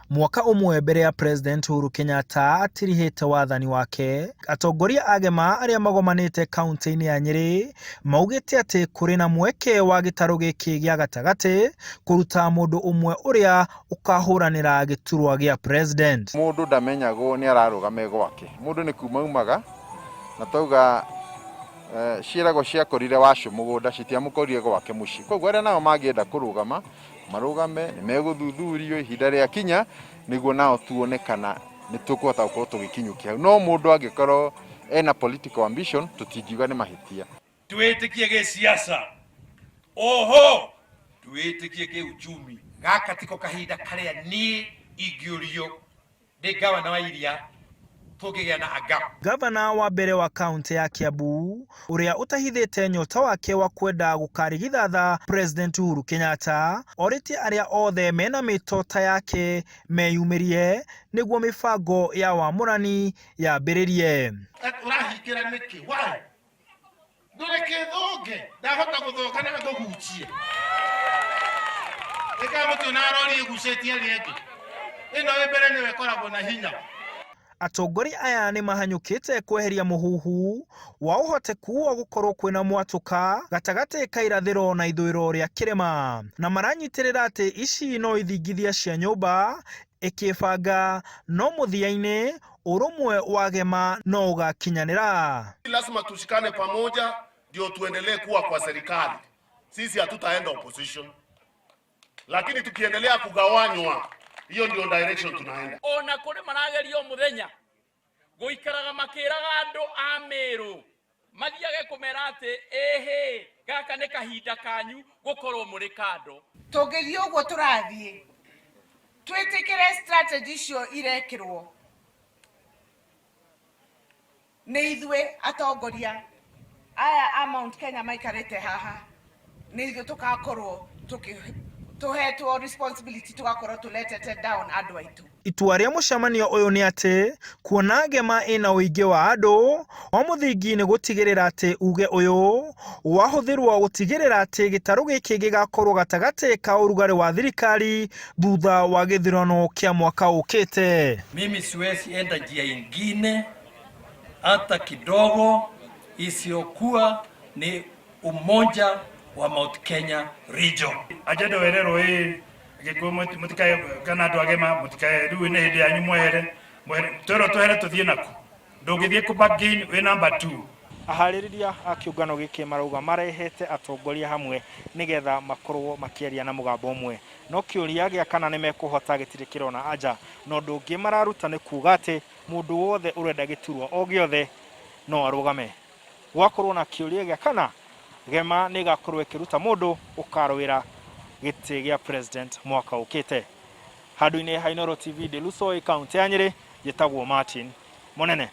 Mwaka umwe mbere ya President Uhuru Kenyatta atirihite wathani wake, atongoria agema arĩa magomanĩte kaunti-inĩ ya Nyeri maugĩte atĩ kũrĩ na mweke wa gĩtarũ gĩkĩ gĩa gatagatĩ kũruta mũndũ ũmwe ũrĩa ũkahũranĩra gĩturwa gĩa president. Mũndũ ndamenyagwo nĩ ararũgama gwake. Mũndũ nĩ kuma umaga na tauga ciĩrago ciakorire wacu mũgũnda citiamũkorire gwake mũciĩ. Koguo arĩa nao mangĩenda kũrũgama marũgame nĩ megũthuthurio ihinda rĩa kinya nĩguo nao tuonekana nĩ tũkũhota gũkorwo tũgĩkinyũkia hau. No mũndũ angĩkorwo ena political ambition tũtingiuga nĩ mahĩtia. Twĩtĩkie gĩsiasa, oho twĩtĩkie kĩuchumi. Gaka tiko kahinda karĩa niĩ ingĩũrio ndĩ gavana wa Arĩa Gavana wa mbere wa kaunti ya Kiambu ũrĩa ũtahithĩte nyota wake wa kwenda gũkarigithatha President Uhuru Kenyatta orĩtie arĩa othe mena mĩtota yake meyumĩrie nĩguo mĩbango ya wamũrani yambĩrĩrie. Ũrahingĩra nĩkĩ? Why? Ndũreke thonge, ndahota gũthoka na ngũhutie. Eka mũtu na rori ĩgucĩtie rĩngĩ. Ĩno mbere nĩwe koragwo na hinya. Atongoria aya nĩ mahanyũkĩte kweheria mũhuhu wa ũhoteku wa gũkorwo kwĩna mwatũka gatagatĩ ka irathĩro na ithũĩro rĩa kĩrĩma, na maranyitĩrĩra atĩ ici no ithingithia cia nyũmba ĩkĩbanga no mũthia-inĩ ũrũmwe wa gema no ũgakinyanĩra. Lazima tushikane pamoja ndio tuendelee kuwa kwa serikali. Sisi hatutaenda opposition, lakini tukiendelea kugawanywa hiyo ndio direction tunaenda. Ona kuri maragerio muthenya guikaraga makiraga andu a Meru mathiage kumera ati ehe gaka ni kahinda kanyu gukorwo muri kando. Tũngĩthiĩ ũguo tũrathiĩ twĩtĩkĩre strategy icio irekĩrwo nĩ ithuĩ atongoria aya a Mount Kenya maikarĩte haha nĩ ithuĩ tũgakorwo tuhetwo responsibility tugakorwo tuletete down andũ aitũ. Itua rĩa mũcemanio ũyũ nĩ atĩ kuona ngema ĩna ũingĩ wa andũ o mũthingi nĩ gũtigĩrĩra atĩ uge ũyũ wahũthĩrwo gũtigĩrĩra atĩ gĩtarũ gĩkĩ gĩgakorwo gatagatĩ ka ũrugarĩ wa thirikari thutha wa gĩthurano kĩa mwaka ũkĩte. Mimi siwezi enda njia ingine hata kidogo isiyokuwa ni umoja wa Mount Kenya region. Ajado werero gĩkũ mũtikae kana andũ agema mũtikae rĩu nĩ hĩndĩ yanyu mwehere tũhere tũthiĩ naku ndũngĩthiĩ kũbagain we number 2. Aharĩrĩria a kĩũngano gĩkĩ marauga marehete atongoria hamwe nĩgetha makorwo makĩaria na mũgambo ũmwe, no kĩũria gĩa kana nĩ mekũhota gĩtirĩ kĩrona anja, no ũndũ ũngĩ mararuta nĩ kuuga atĩ mũndũ wothe ũrenda gĩturwa o gĩothe no arũgame. Gwakorwo na kĩũria gĩa kana gema nĩ gakorwo ĩkĩruta mũndũ ũkarũĩra gĩtĩ gĩa president mwaka ũkĩte. Handũ-inĩ ha Inooro TV de Lusoi kaunti ya Nyeri, njĩtagwo Martin Mũnene.